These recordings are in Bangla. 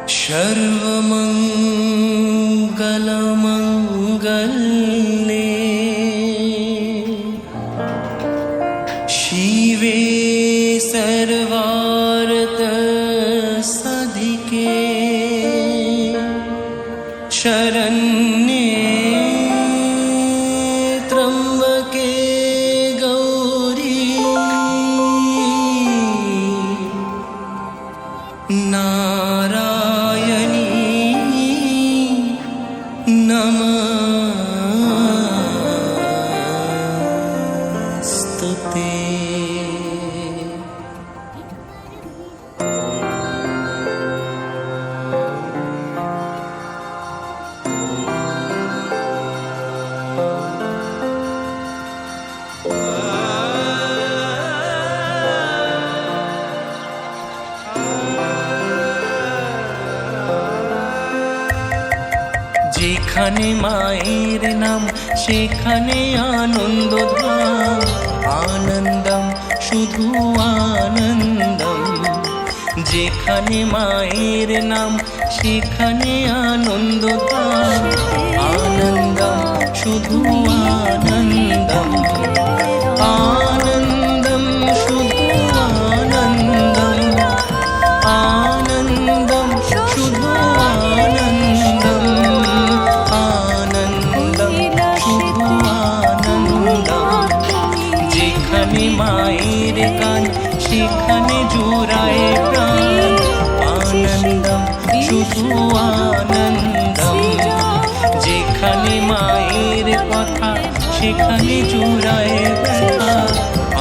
सर्वमङ्गलमङ्गल्ये शिवे सर्वार्थसाधिके शरण्ये त्र्यम्बके गौरी नारायणी नमस्तुते। যেখানে মায়ের নাম সেখানে আনন্দ ধাম, আনন্দম শুধু আনন্দম। যেখানে মায়ের নাম সেখানে আনন্দ ধাম, আনন্দম শুধু আনন্দম। আনন্দম শুধু আনন্দম, আনন্দম শুধু আনন্দম, আনন্দম শুধু আনন্দম। যেখানে মায়ের গান সেখানে জোড়ায় প্রাণ, আনন্দম শুধু আনন্দম। যেখানে মায়ের কথা সেখানে জোড়ায় ব্যথা,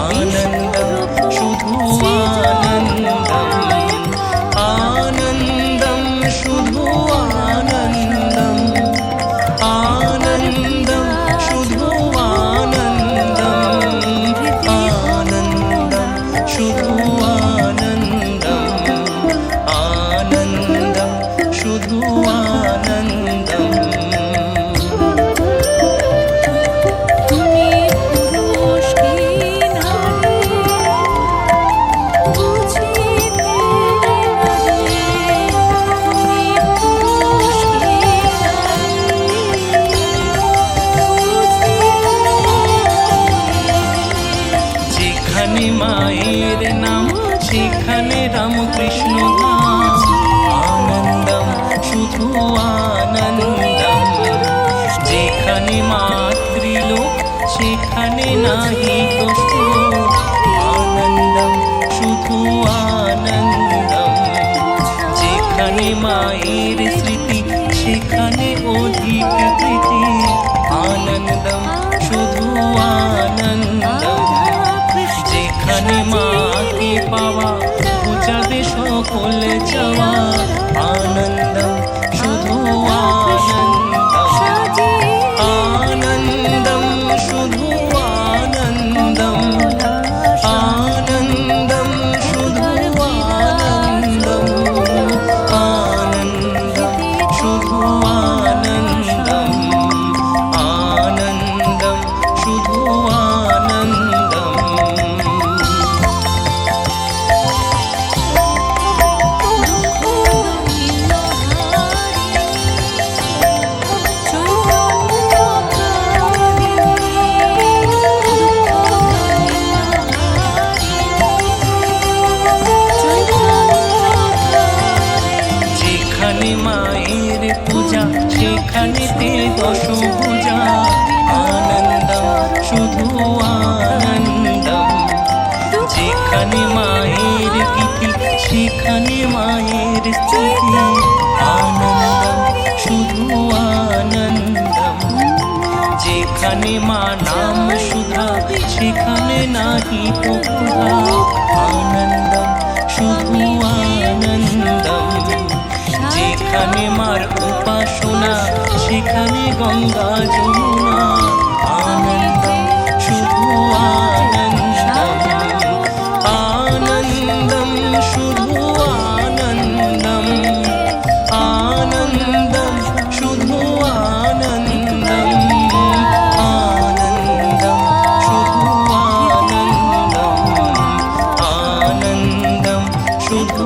আনন্দম শুধু আনন্দম। আনন্দম শুধু আনন্দম, আনন্দম শুধু আনন্দম, আনন্দম শুধু আনন্দম, আনন্দম শুধু আনন্দম। যেখানে মায়ের নাম সেখানে রামকৃষ্ণ ধাম, আনন্দম শুধু আনন্দম। যেখানে মাতৃলোক সেখানে নাহি দোষ, আনন্দম শুধু আনন্দম। যেখানে মায়ের স্মৃতি সেখানে অধিক প্রীতি, আনন্দম শুধু আনন্দম। যেখানে মাকে পাওয়া বুঝাবে সকল চাওয়া, আনন্দম শুধু আনন্দম। আনন্দম শুধু আনন্দম, আনন্দম শুধু আনন্দম, আনন্দম শুধু আনন্দম, আনন্দম শুধু আনন্দম। যেখানে মায়ের পূজা সেখানেতে দশভুজা, আনন্দম শুধু আনন্দম। যেখানে মায়ের গীতি সেখানে মায়ের স্মৃতি, আনন্দম শুধু আনন্দম। যেখানে মা নাম সুধা সেখানে নাহি প্রভা, আনন্দম শুধু আনন্দম। যেখানে মার উপাসনা সেখানে গঙ্গা যমুনা, আনন্দম শুধু আনন্দম। আনন্দম শুধু আনন্দম, আনন্দম শুধু আনন্দম, আনন্দম শুধু আনন্দম, আনন্দম শুধু